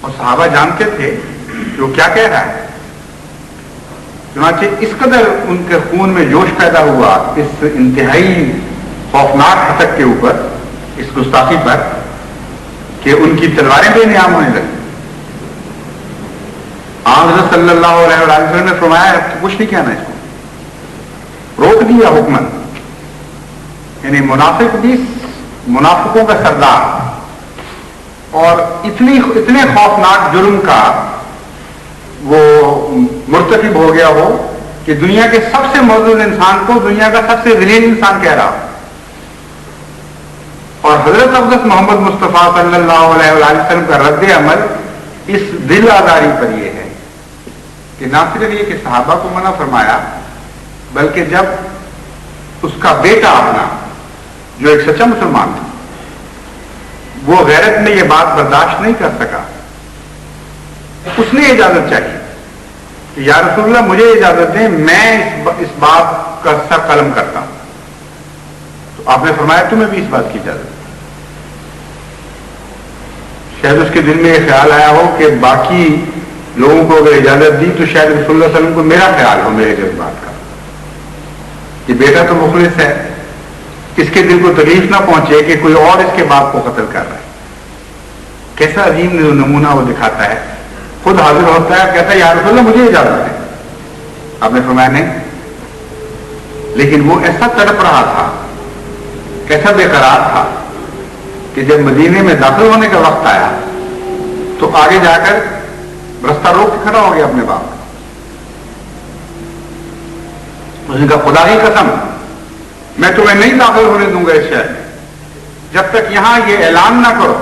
اور صحابہ جانتے تھے کہ وہ کیا کہہ رہا ہے. چنانچہ اس قدر ان کے خون میں جوش پیدا ہوا اس انتہائی خوفناک ہتک کے اوپر، اس گستاخی پر، کہ ان کی تلواریں بے نیام ہونے لگی. حضرت صلی اللہ علیہ وسلم نے فرمایا کچھ نہیں کہنا اس کو، روک دیا حکمن. یعنی منافق بھی منافقوں کا سردار اور اتنے خوفناک جرم کا وہ مرتکب ہو گیا ہو کہ دنیا کے سب سے معزز انسان کو دنیا کا سب سے ذلیل انسان کہہ رہا. اور حضرت اقدس محمد مصطفیٰ صلی اللہ علیہ وسلم کا رد عمل اس دل آزاری پر یہ ہے کہ نہ صرف یہ کہ صحابہ کو منع فرمایا، بلکہ جب اس کا بیٹا اپنا جو ایک سچا مسلمان تھا وہ غیرت میں یہ بات برداشت نہیں کر سکا، اس نے اجازت چاہیے کہ یا رسول اللہ مجھے اجازت دیں، میں اس بات کا سر قلم کرتا ہوں. تو آپ نے فرمایا تمہیں بھی اس بات کی اجازت. شاید اس کے دل میں یہ خیال آیا ہو کہ باقی لوگوں کو اگر اجازت دی تو شاید رسول اللہ صلی اللہ علیہ وسلم کو میرا خیال ہو میرے جذبات کا. یہ بیٹا تو مخلص ہے، اس کے دل کو تکلیف نہ پہنچے کہ کوئی اور اس کے باپ کو قتل کر رہا ہے. کیسا عظیم نمونہ وہ دکھاتا ہے. خود حاضر ہوتا ہے، کہتا ہے یا رسول اللہ مجھے اجازت ہے. آپ نے فرمایا نہیں. لیکن وہ ایسا تڑپ رہا تھا، کیسا بے قرار تھا کہ جب مدینے میں داخل ہونے کا وقت آیا تو آگے جا کر رستہ روک کے کھڑا ہو گیا اپنے باپ. اس نے کہا خدا کی قسم میں تمہیں نہیں داخل ہونے دوں گا اس شہر میں جب تک یہاں یہ اعلان نہ کرو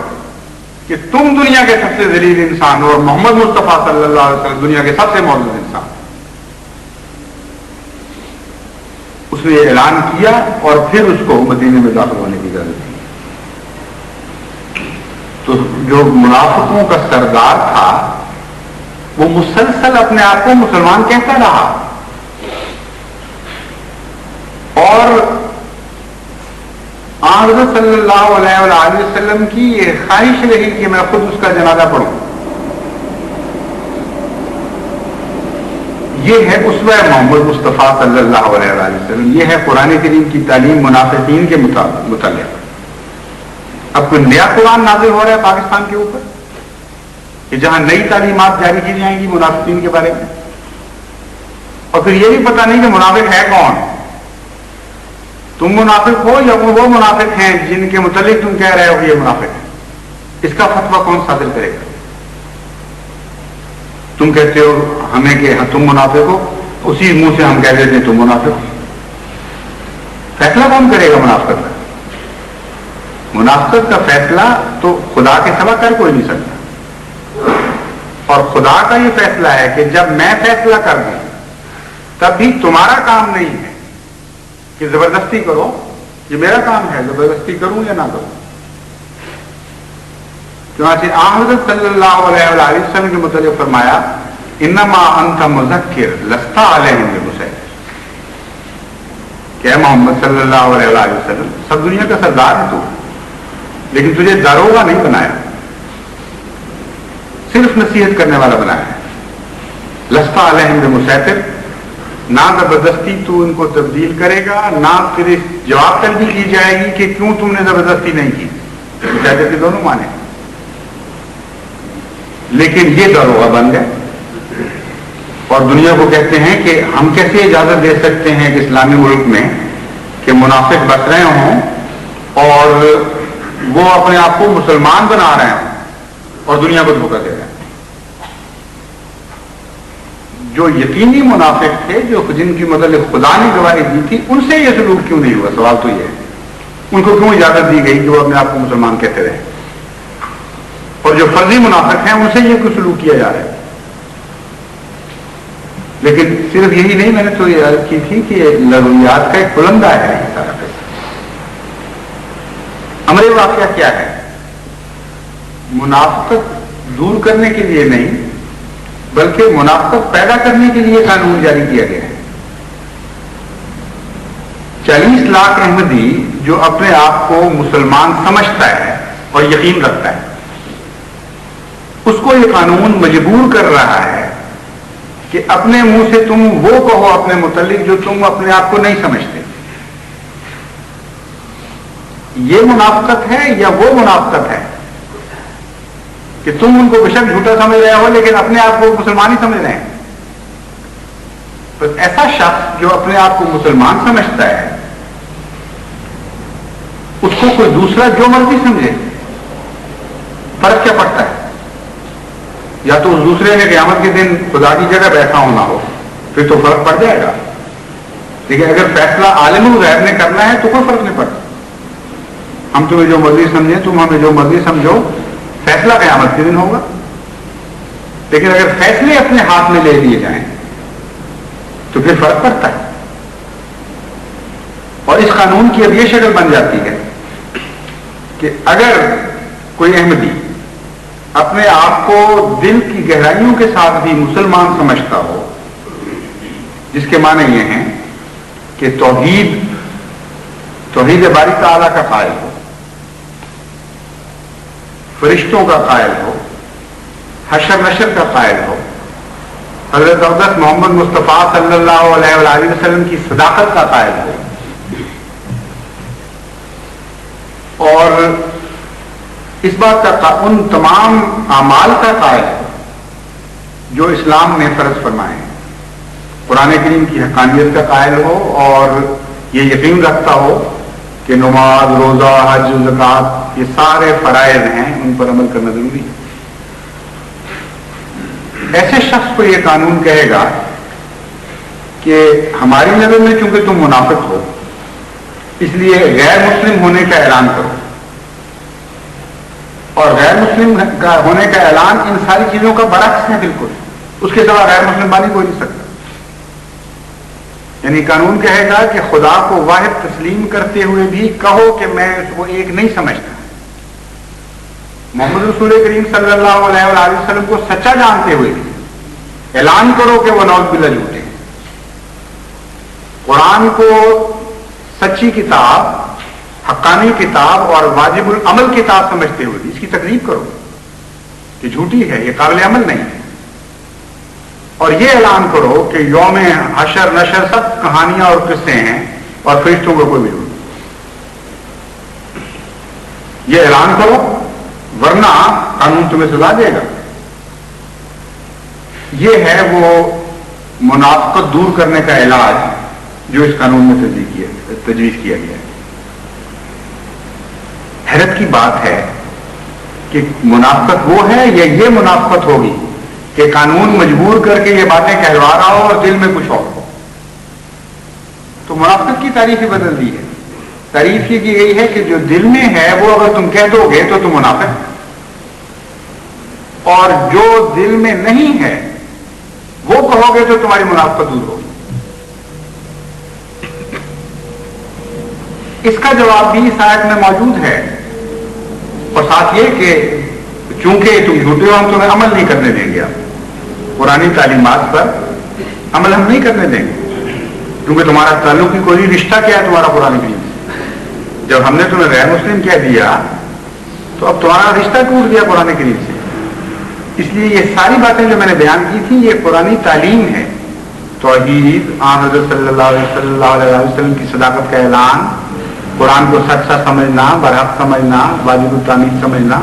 کہ تم دنیا کے سب سے ذلیل انسان ہو اور محمد مصطفیٰ صلی اللہ علیہ وسلم دنیا کے سب سے معزز انسان. اس نے یہ اعلان کیا اور پھر اس کو مدینے میں داخل ہونے کی اجازت دی. تو جو منافقوں کا سردار تھا وہ مسلسل اپنے آپ کو مسلمان کہتا رہا اور حضرت صلی اللہ علیہ وآلہ وسلم کی یہ خواہش رہی کہ میں خود اس کا جنازہ پڑھوں. یہ ہے اسوہ محمد مصطفیٰ صلی اللہ علیہ وآلہ وسلم. یہ ہے قرآن کریم کی تعلیم منافقین کے متعلق. اب کوئی نیا قرآن نازل ہو رہا ہے پاکستان کے اوپر کہ جہاں نئی تعلیمات جاری کی جائیں گی منافقین کے بارے میں، اور پھر یہ بھی پتہ نہیں کہ منافق ہے کون. تم منافق ہو یا وہ منافق ہیں جن کے متعلق تم کہہ رہے ہو کہ یہ منافق ہے. اس کا فتویٰ کون صادر کرے گا؟ تم کہتے ہو ہمیں کہ تم منافق ہو، اسی منہ سے ہم کہہ دیتے ہیں تم منافق ہو. فیصلہ کون کرے گا منافقت کا؟ منافقت کا فیصلہ تو خدا کے سوا کر کوئی نہیں سکتا. اور خدا کا یہ فیصلہ ہے کہ جب میں فیصلہ کر دوں تب بھی تمہارا کام نہیں ہے کہ زبردستی کرو. یہ میرا کام ہے زبردستی کروں یا نہ کروں. چنانچہ حضرت صلی اللہ علیہ وآلہ وسلم کے متعلق فرمایا انما انت مذکر لست علیہم بمسیطر. کہ اے محمد صلی اللہ علیہ وآلہ وسلم سب دنیا کا سردار ہے تو، لیکن تجھے داروغہ نہیں بنایا، صرف نصیحت کرنے والا بنایا ہے. لست علیہم بمسیطر، نہ زبردستی تو ان کو تبدیل کرے گا، نہ پھر جواب طلبی کی جائے گی کہ کیوں تم نے زبردستی نہیں کی. مسیطر کے دونوں معنی. لیکن یہ داروغہ بن گئے اور دنیا کو کہتے ہیں کہ ہم کیسے اجازت دے سکتے ہیں کہ اسلامی ملک میں کہ منافق بس رہے ہوں اور وہ اپنے آپ کو مسلمان بنا رہے ہیں اور دنیا کو دھوکہ دے رہے ہیں. جو یقینی منافق تھے، جو جن کی متعلق خدا نے گواہی دی تھی، ان سے یہ سلوک کیوں نہیں ہوا؟ سوال تو یہ ہے ان کو کیوں اجازت دی گئی کہ وہ اپنے آپ کو مسلمان کہتے رہے؟ اور جو فرضی منافق ہیں ان سے یہ کچھ سلوک کیا جا رہا ہے. لیکن صرف یہی نہیں، میں نے تو یہ عرض کی تھی کہ ضروریات کا ایک بلندہ ہے یہ سارا قصہ. امر واقعہ کیا ہے؟ منافقت دور کرنے کے لیے نہیں بلکہ منافقت پیدا کرنے کے لیے قانون جاری کیا گیا ہے. 40 لاکھ احمدی جو اپنے آپ کو مسلمان سمجھتا ہے اور یقین رکھتا ہے، اس کو یہ قانون مجبور کر رہا ہے کہ اپنے منہ سے تم وہ کہو اپنے متعلق جو تم اپنے آپ کو نہیں سمجھتے. یہ منافقت ہے یا وہ منافقت ہے کہ تم ان کو بے شک جھوٹا سمجھ رہے ہو لیکن اپنے آپ کو مسلمان ہی سمجھ رہے ہیں. بس ایسا شخص جو اپنے آپ کو مسلمان سمجھتا ہے اس کو کوئی دوسرا جو مرضی سمجھے فرق کیا پڑتا ہے؟ یا تو اس دوسرے نے قیامت کے دن خدا کی جگہ بیٹھا ہونا ہو پھر تو فرق پڑ جائے گا، لیکن اگر فیصلہ عالم الغیب نے کرنا ہے تو کوئی فرق نہیں پڑتا. ہم تمہیں جو مرضی سمجھیں، تم ہمیں جو مرضی سمجھو، فیصلہ قیامت کے دن ہوگا. لیکن اگر فیصلے اپنے ہاتھ میں لے لیے جائیں تو پھر فرق پڑتا ہے. اور اس قانون کی اب یہ شکل بن جاتی ہے کہ اگر کوئی احمدی اپنے آپ کو دل کی گہرائیوں کے ساتھ بھی مسلمان سمجھتا ہو، جس کے معنی یہ ہیں کہ توحید باری تعالیٰ کا قائل ہو، فرشتوں کا قائل ہو، حشر نشر کا قائل ہو، حضرت اقدس محمد مصطفیٰ صلی اللہ علیہ وآلہ وسلم کی صداقت کا قائل ہو، اور اس بات کا ان تمام اعمال کا قائل ہو جو اسلام نے فرض فرمائے ہیں، قرآن کریم کی حقانیت کا قائل ہو، اور یہ یقین رکھتا ہو کہ نماز، روزہ، حج، زکوٰۃ یہ سارے فرائض ہیں، ان پر عمل کرنا ضروری ہے. ایسے شخص کو یہ قانون کہے گا کہ ہماری نظر میں چونکہ تم منافق ہو اس لیے غیر مسلم ہونے کا اعلان کرو، اور غیر مسلم ہونے کا اعلان ان ساری چیزوں کا برعکس ہے بالکل. اس کے سوا غیر مسلم بانی کوئی نہیں سکتا. یعنی قانون کہے گا کہ خدا کو واحد تسلیم کرتے ہوئے بھی کہو کہ میں اس کو ایک نہیں سمجھتا. محمد رسول کریم صلی اللہ علیہ وآلہ وسلم کو سچا جانتے ہوئے بھی اعلان کرو کہ وہ نعوذ باللہ جھوٹے ہیں. قرآن کو سچی کتاب، حقانی کتاب اور واجب العمل کتاب سمجھتے ہوئے اس کی تکذیب کرو کہ جھوٹی ہے، یہ قابل عمل نہیں ہے. اور یہ اعلان کرو کہ یوم حشر نشر سب کہانیاں اور قصے ہیں اور فرشتوں کو کوئی بھی نہیں. یہ اعلان کرو ورنہ قانون تمہیں سزا دے گا. یہ ہے وہ منافقت دور کرنے کا علاج جو اس قانون میں تجویز کیا گیا ہے. حیرت کی بات ہے کہ منافقت وہ ہے یا یہ منافقت ہوگی کہ قانون مجبور کر کے یہ باتیں کہلوا رہا ہو اور دل میں کچھ اور ہو. تو منافقت کی تعریف ہی بدل دی ہے. تعریف یہ کی گئی ہے کہ جو دل میں ہے وہ اگر تم کہہ دو گے تو تم منافق، اور جو دل میں نہیں ہے وہ کہو گے تو تمہاری منافقت دور ہوگی. اس کا جواب بھی اس آیت میں موجود ہے، اور ساتھ یہ کہ چونکہ تم جھوٹے ہو ہم تمہیں عمل نہیں کرنے دیں گے. پرانی تعلیمات پر عمل ہم نہیں کرنے دیں گے کیونکہ تمہارا تعلق ہی کوئی رشتہ کیا ہے تمہارا قرآن کریم سے. جب ہم نے تمہیں غیر مسلم کہہ دیا تو اب تمہارا رشتہ ٹوٹ گیا قرآن کریم سے. اس لیے یہ ساری باتیں جو میں نے بیان کی تھی یہ قرآنی تعلیم ہے. توحید، آن حضرت صلی اللہ علیہ وسلم کی صداقت کا اعلان، قرآن کو سچا سمجھنا، برحق سمجھنا، واجب التعمیر سمجھنا،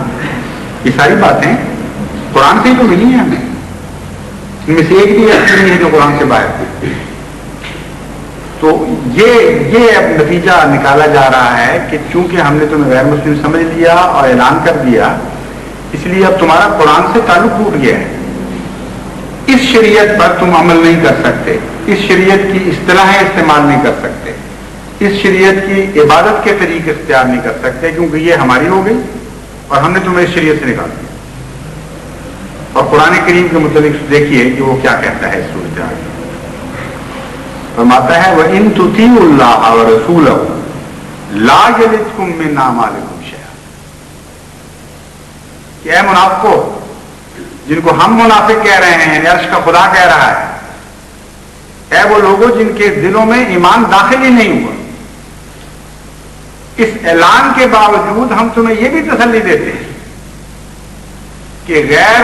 یہ ساری باتیں قرآن سے ہی تو ملی ہیں ہمیں. ان میں سے ایک بھی ایسی نہیں ہے جو قرآن سے باہر تھی. تو یہ اب نتیجہ نکالا جا رہا ہے کہ چونکہ ہم نے تمہیں غیر مسلم سمجھ لیا اور اعلان کر دیا، اس لیے اب تمہارا قرآن سے تعلق ٹوٹ گیا ہے. اس شریعت پر تم عمل نہیں کر سکتے، اس شریعت کی اصطلاحیں استعمال نہیں کر سکتے، اس شریعت کی عبادت کے طریقے اختیار نہیں کر سکتے کیونکہ یہ ہماری ہو گئی اور ہم نے تمہیں اس شریعت سے نکال دیا. اور قرآن کریم کے متعلق دیکھیے کہ وہ کیا کہتا ہے اس صورتحال میں. فرماتا ہے وَإِن تُطِيعُوا اللَّهَ وَرَسُولَهُ لَا يَلِدْكُم مِّنْ أَعْمَالِكُمْ شَيْئًا. کہ اے منافقو، جن کو ہم منافق کہہ رہے ہیں، عرش کا خدا کہہ رہا ہے، اے وہ لوگوں جن کے دلوں میں ایمان داخل ہی نہیں ہوا، اس اعلان کے باوجود ہم تمہیں یہ بھی تسلی دیتے ہیں کہ غیر